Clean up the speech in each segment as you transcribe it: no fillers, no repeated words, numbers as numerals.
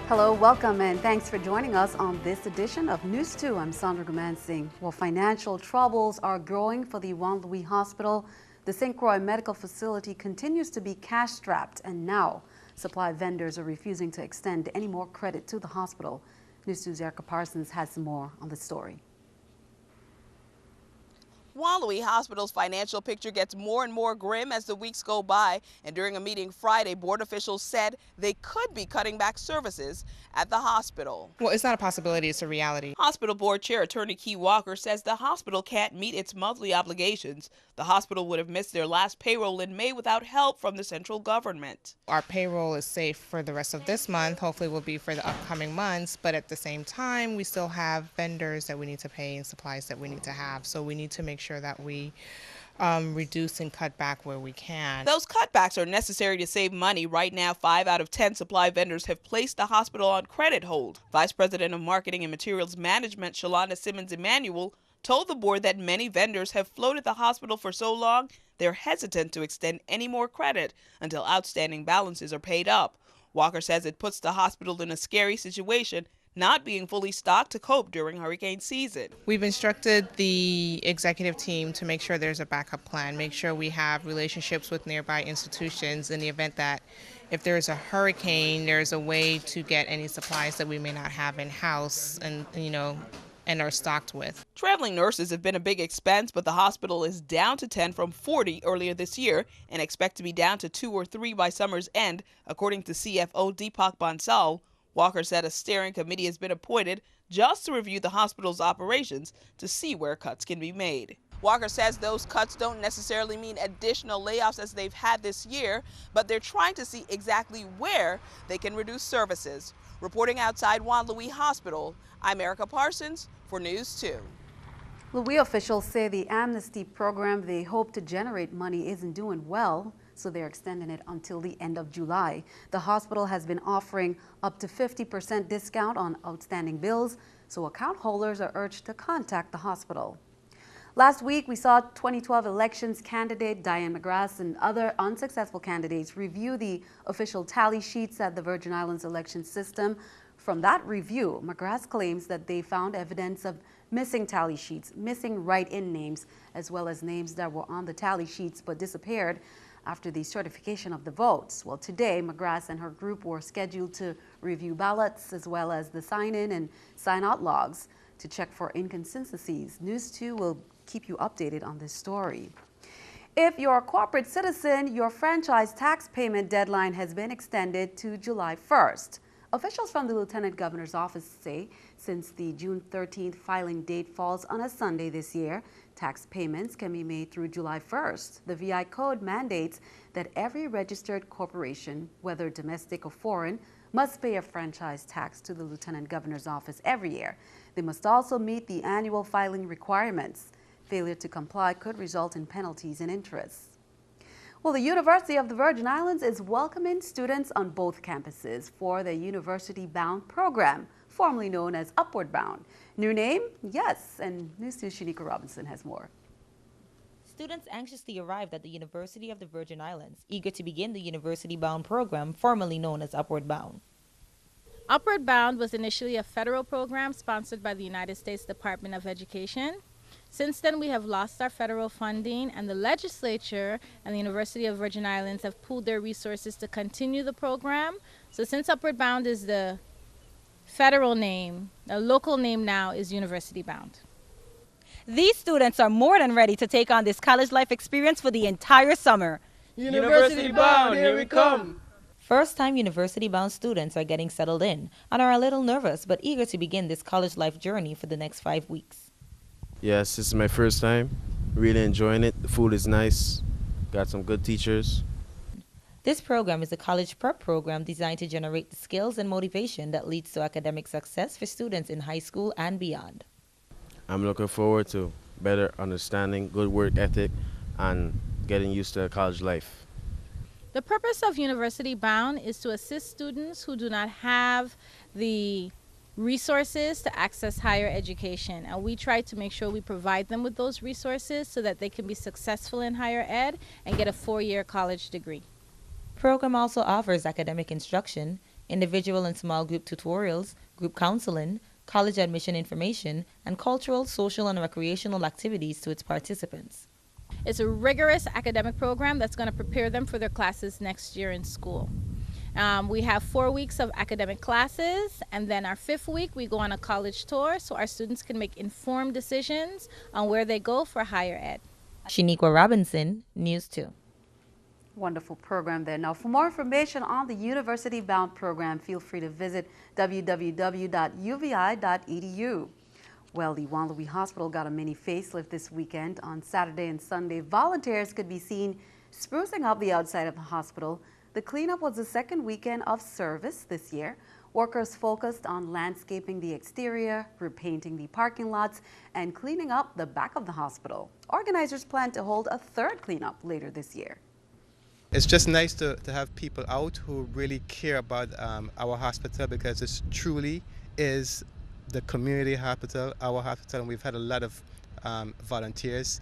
Hello, welcome, and thanks for joining us on this edition of News 2. I'm Sandra Gumansing. Well, financial troubles are growing for the Juan Luis Hospital. The St. Croix medical facility continues to be cash-strapped, and now supply vendors are refusing to extend any more credit to the hospital. News 2's Erica Parsons has more on the story. Juan Luis Hospital's financial picture gets more and more grim as the weeks go by, and during a meeting Friday, board officials said they could be cutting back services at the hospital. Well, it's not a possibility, it's a reality. Hospital Board Chair Attorney Key Walker says the hospital can't meet its monthly obligations. The hospital would have missed their last payroll in May without help from the central government. Our payroll is safe for the rest of this month, hopefully will be for the upcoming months, but at the same time, we still have vendors that we need to pay and supplies that we need to have, so we need to make sure that we reduce and cut back where we can. Those cutbacks are necessary to save money. Right now, 5 out of 10 supply vendors have placed the hospital on credit hold. Vice President of Marketing and Materials Management, Shalana Simmons-Emanuel, told the board that many vendors have floated the hospital for so long, they're hesitant to extend any more credit until outstanding balances are paid up. Walker says it puts the hospital in a scary situation, not being fully stocked to cope during hurricane season. We've instructed the executive team to make sure there's a backup plan, make sure we have relationships with nearby institutions in the event that if there's a hurricane, there's a way to get any supplies that we may not have in-house and are stocked with. Traveling nurses have been a big expense, but the hospital is down to 10 from 40 earlier this year and expect to be down to 2 or 3 by summer's end, according to CFO Deepak Bansal. Walker said a steering committee has been appointed just to review the hospital's operations to see where cuts can be made. Walker says those cuts don't necessarily mean additional layoffs as they've had this year, but they're trying to see exactly where they can reduce services. Reporting outside Juan Luis Hospital, I'm Erica Parsons for News 2. Louie officials say the amnesty program they hope to generate money isn't doing well, so they're extending it until the end of July. The hospital has been offering up to 50% discount on outstanding bills, so account holders are urged to contact the hospital. Last week, we saw 2012 elections candidate Diane McGrath and other unsuccessful candidates review the official tally sheets at the Virgin Islands election system. From that review, McGrath claims that they found evidence of missing tally sheets, missing write-in names, as well as names that were on the tally sheets but disappeared after the certification of the votes. Well, today, McGrath and her group were scheduled to review ballots as well as the sign-in and sign-out logs to check for inconsistencies. News 2 will keep you updated on this story. If you're a corporate citizen, your franchise tax payment deadline has been extended to July 1st. Officials from the Lieutenant Governor's office say since the June 13th filing date falls on a Sunday this year, tax payments can be made through July 1st. The VI Code mandates that every registered corporation, whether domestic or foreign, must pay a franchise tax to the Lieutenant Governor's office every year. They must also meet the annual filing requirements. Failure to comply could result in penalties and interest. Well, the University of the Virgin Islands is welcoming students on both campuses for the University Bound program, formerly known as Upward Bound. New name? Yes, and News 2's Shanika Robinson has more. Students anxiously arrived at the University of the Virgin Islands, eager to begin the University Bound program, formerly known as Upward Bound. Upward Bound was initially a federal program sponsored by the United States Department of Education. Since then, we have lost our federal funding, and the legislature and the University of Virgin Islands have pooled their resources to continue the program. So since Upward Bound is the federal name, the local name now is University Bound. These students are more than ready to take on this college life experience for the entire summer. University Bound, here we come! First-time University Bound students are getting settled in and are a little nervous but eager to begin this college life journey for the next 5 weeks. Yes, this is my first time. Really enjoying it. The food is nice. Got some good teachers. This program is a college prep program designed to generate the skills and motivation that leads to academic success for students in high school and beyond. I'm looking forward to better understanding, good work ethic, and getting used to college life. The purpose of University Bound is to assist students who do not have the resources to access higher education. And we try to make sure we provide them with those resources so that they can be successful in higher ed and get a 4-year college degree. The program also offers academic instruction, individual and small group tutorials, group counseling, college admission information, and cultural, social, and recreational activities to its participants. It's a rigorous academic program that's going to prepare them for their classes next year in school. We have 4 weeks of academic classes, and then our 5th week we go on a college tour so our students can make informed decisions on where they go for higher ed. Shaniqua Robinson, News 2. Wonderful program there. Now, for more information on the University Bound program, feel free to visit www.uvi.edu. Well, the Juan Luis Hospital got a mini facelift this weekend. On Saturday and Sunday, volunteers could be seen sprucing up the outside of the hospital. The cleanup was the second weekend of service this year. Workers focused on landscaping the exterior, repainting the parking lots, and cleaning up the back of the hospital. Organizers plan to hold a third cleanup later this year. It's just nice to have people out who really care about our hospital, because it truly is the community hospital, our hospital, and we've had a lot of volunteers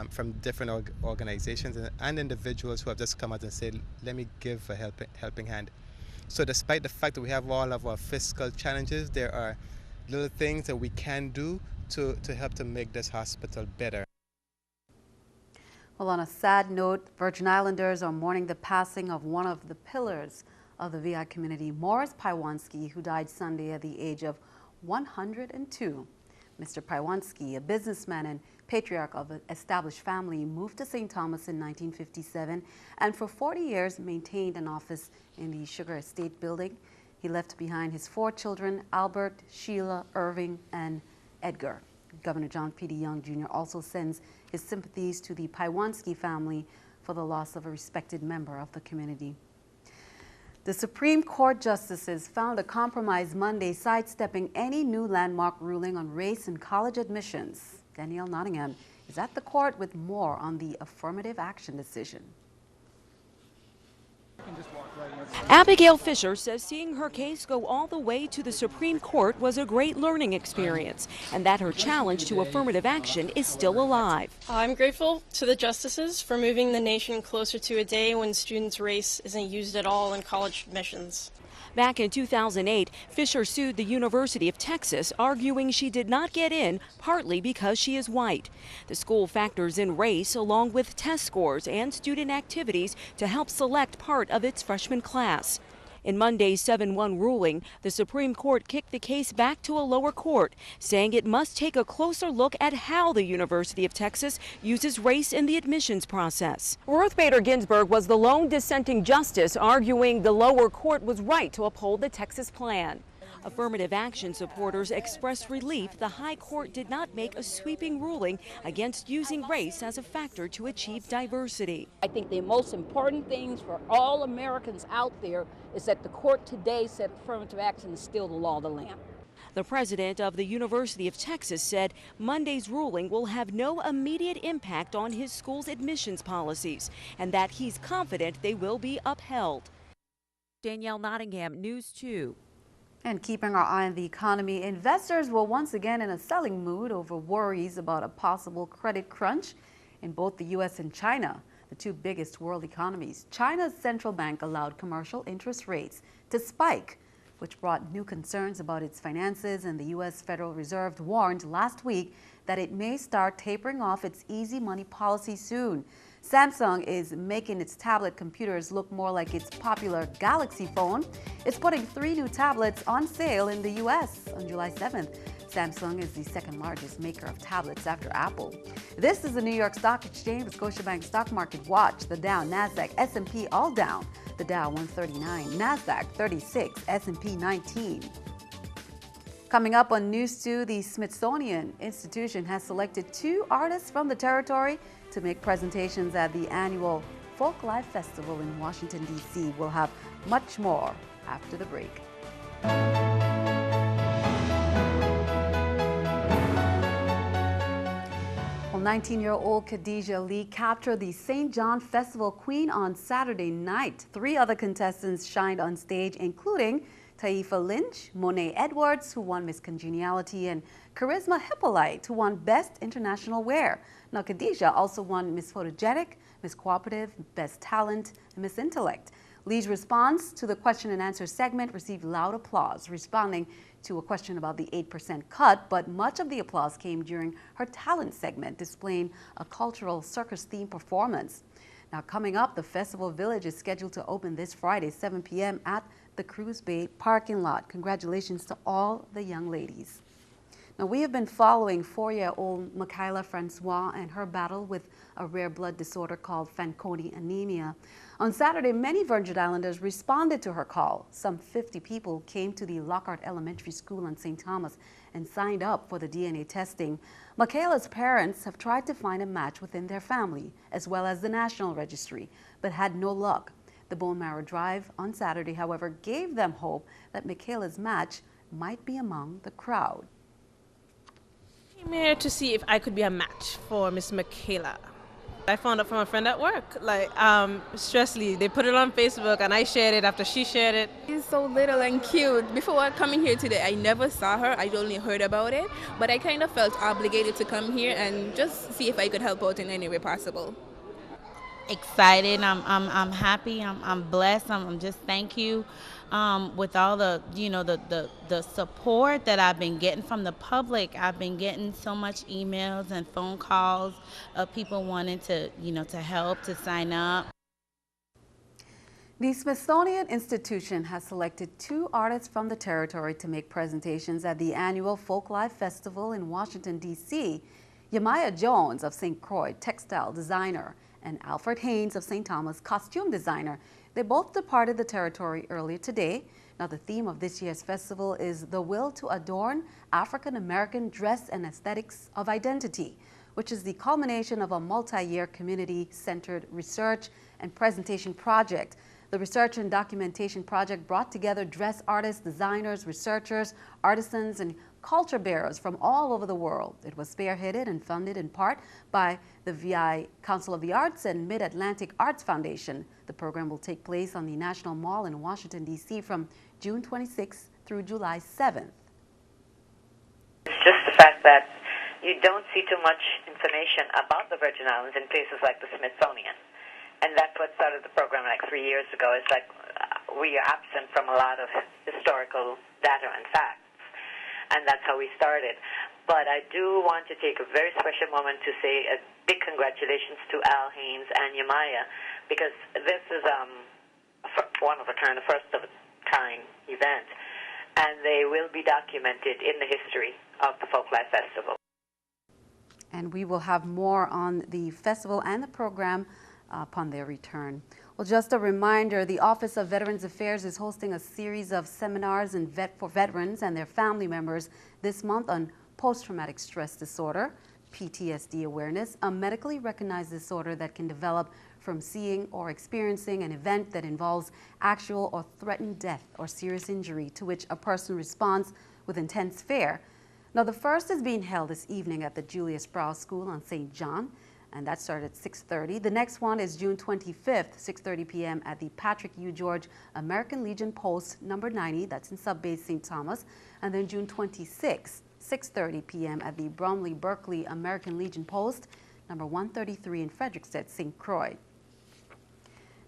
from different organizations and individuals who have just come out and said, let me give a helping hand. So despite the fact that we have all of our fiscal challenges, there are little things that we can do to help to make this hospital better. Well, on a sad note, Virgin Islanders are mourning the passing of one of the pillars of the VI community, Morris Paiwanski, who died Sunday at the age of 102. Mr. Paiwanski, a businessman and patriarch of an established family, moved to St. Thomas in 1957 and for 40 years maintained an office in the Sugar Estate building. He left behind his 4 children, Albert, Sheila, Irving, and Edgar. Governor John P.D. Young Jr. also sends his sympathies to the Paiwanski family for the loss of a respected member of the community. The Supreme Court justices found a compromise Monday sidestepping any new landmark ruling on race and college admissions. Danielle Nottingham is at the court with more on the affirmative action decision. Abigail Fisher says seeing her case go all the way to the Supreme Court was a great learning experience, and that her challenge to affirmative action is still alive. I'm grateful to the justices for moving the nation closer to a day when students' race isn't used at all in college admissions. Back in 2008, Fisher sued the University of Texas, arguing she did not get in partly because she is white. The school factors in race along with test scores and student activities to help select part of its freshman class. In Monday's 7-1 ruling, the Supreme Court kicked the case back to a lower court, saying it must take a closer look at how the University of Texas uses race in the admissions process. Ruth Bader Ginsburg was the lone dissenting justice, arguing the lower court was right to uphold the Texas plan. Affirmative action supporters expressed relief the high court did not make a sweeping ruling against using race as a factor to achieve diversity. I think the most important things for all Americans out there is that the court today said affirmative action is still the law of the land. The president of the University of Texas said Monday's ruling will have no immediate impact on his school's admissions policies and that he's confident they will be upheld. Danielle Nottingham, News 2. And keeping our eye on the economy, investors were once again in a selling mood over worries about a possible credit crunch in both the U.S. and China, the 2 biggest world economies. China's central bank allowed commercial interest rates to spike, which brought new concerns about its finances, and the U.S. Federal Reserve warned last week that it may start tapering off its easy money policy soon. Samsung is making its tablet computers look more like its popular Galaxy phone. It's putting 3 new tablets on sale in the U.S. on July 7th. Samsung is the second largest maker of tablets after Apple. This is the New York Stock Exchange with Scotiabank Stock Market Watch. The Dow, NASDAQ, S&P all down. The Dow 139, NASDAQ 36, S&P 19. Coming up on News 2, the Smithsonian Institution has selected 2 artists from the territory to make presentations at the annual Folk Life Festival in Washington, D.C. We'll have much more after the break. Well, 19-year-old Khadijah Lee captured the St. John Festival Queen on Saturday night. 3 other contestants shined on stage, including Taifa Lynch, Monet Edwards, who won Miss Congeniality, and Charisma Hippolyte, who won Best International Wear. Now, Khadijah also won Miss Photogenic, Miss Cooperative, Best Talent, and Miss Intellect. Lee's response to the question and answer segment received loud applause, responding to a question about the 8% cut, but much of the applause came during her talent segment, displaying a cultural circus-themed performance. Now, coming up, the Festival Village is scheduled to open this Friday, 7 p.m. at the Cruise Bay parking lot. Congratulations to all the young ladies. Now, we have been following 4-year-old Makailah Francois and her battle with a rare blood disorder called fan-coni anemia. On Saturday, many Virgin Islanders responded to her call. Some 50 people came to the Lockhart Elementary School on St. Thomas and signed up for the DNA testing. Makailah's parents have tried to find a match within their family, as well as the National Registry, but had no luck. The Bone Marrow Drive on Saturday, however, gave them hope that Makailah's match might be among the crowd. I came here to see if I could be a match for Miss Makailah. I found out from a friend at work, Stressley. They put it on Facebook and I shared it after she shared it. She's so little and cute. Before coming here today, I never saw her. I only heard about it, but I kind of felt obligated to come here and just see if I could help out in any way possible. Excited. I'm happy. I'm blessed. I'm just thank you with all the the support that I've been getting from the public. I've been getting so much emails and phone calls of people wanting to to help, to sign up. The Smithsonian Institution has selected 2 artists from the territory to make presentations at the annual Folklife Festival in Washington, D.C. Yamaya Jones of St. Croix, textile designer, and Alfred Haynes of St. Thomas, costume designer. They both departed the territory earlier today. Now, the theme of this year's festival is the will to adorn African-American dress and aesthetics of identity, which is the culmination of a multi-year community-centered research and presentation project. The research and documentation project brought together dress artists, designers, researchers, artisans, and culture bearers from all over the world. It was spearheaded and funded in part by the VI Council of the Arts and Mid-Atlantic Arts Foundation. The program will take place on the National Mall in Washington, D.C. from June 26th through July 7th. It's just the fact that you don't see too much information about the Virgin Islands in places like the Smithsonian. And that's what started the program like 3 years ago. It's like we are absent from a lot of historical data and facts. And that's how we started. But I do want to take a very special moment to say a big congratulations to Al Haynes and Yamaya, because this is one of a kind, a first of a kind event, and they will be documented in the history of the Folklife Festival. And we will have more on the festival and the program upon their return. Well, just a reminder, the Office of Veterans Affairs is hosting a series of seminars for veterans and their family members this month on post-traumatic stress disorder, PTSD awareness, a medically recognized disorder that can develop from seeing or experiencing an event that involves actual or threatened death or serious injury to which a person responds with intense fear. Now, the first is being held this evening at the Julia Sprouse School on St. John, and that started at 6:30. The next one is June 25th, 6:30 p.m. at the Patrick U. George American Legion Post number 90, that's in Sub-Base St. Thomas, and then June 26th, 6:30 p.m. at the Bromley Berkeley American Legion Post number 133 in Frederiksted, St. Croix.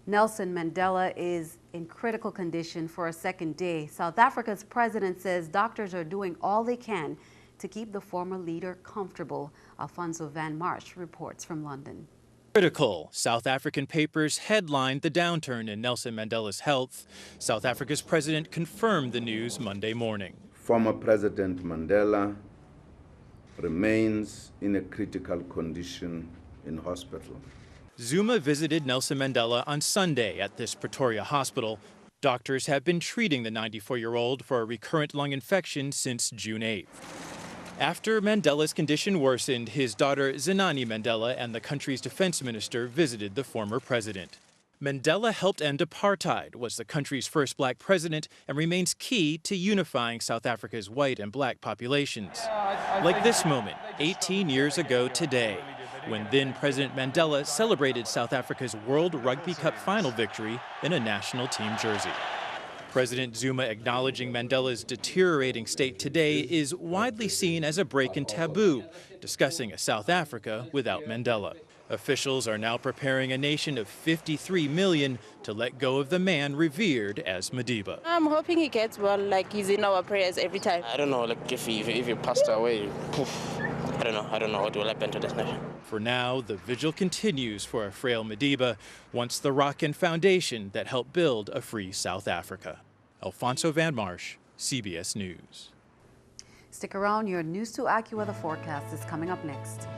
Nelson Mandela is in critical condition for a second day. South Africa's president says doctors are doing all they can to keep the former leader comfortable. Alfonso Van Marsh reports from London. Critical. South African papers headlined the downturn in Nelson Mandela's health. South Africa's president confirmed the news Monday morning. Former President Mandela remains in a critical condition in hospital. Zuma visited Nelson Mandela on Sunday at this Pretoria hospital. Doctors have been treating the 94-year-old for a recurrent lung infection since June 8th. After Mandela's condition worsened, his daughter Zinani Mandela and the country's defense minister visited the former president. Mandela helped end apartheid, was the country's first black president, and remains key to unifying South Africa's white and black populations. Like this moment, 18 years ago today, when then President Mandela celebrated South Africa's World Rugby Cup final victory in a national team jersey. President Zuma acknowledging Mandela's deteriorating state today is widely seen as a break in taboo, discussing a South Africa without Mandela. Officials are now preparing a nation of 53 million to let go of the man revered as Madiba. I'm hoping he gets well, like he's in our prayers every time. I don't know, like if he passed away, I don't know what will happen to this nation. For now, the vigil continues for a frail Madiba, once the rock and foundation that helped build a free South Africa. Alfonso Van Marsh, CBS News. Stick around, your News 2 AccuWeather forecast is coming up next.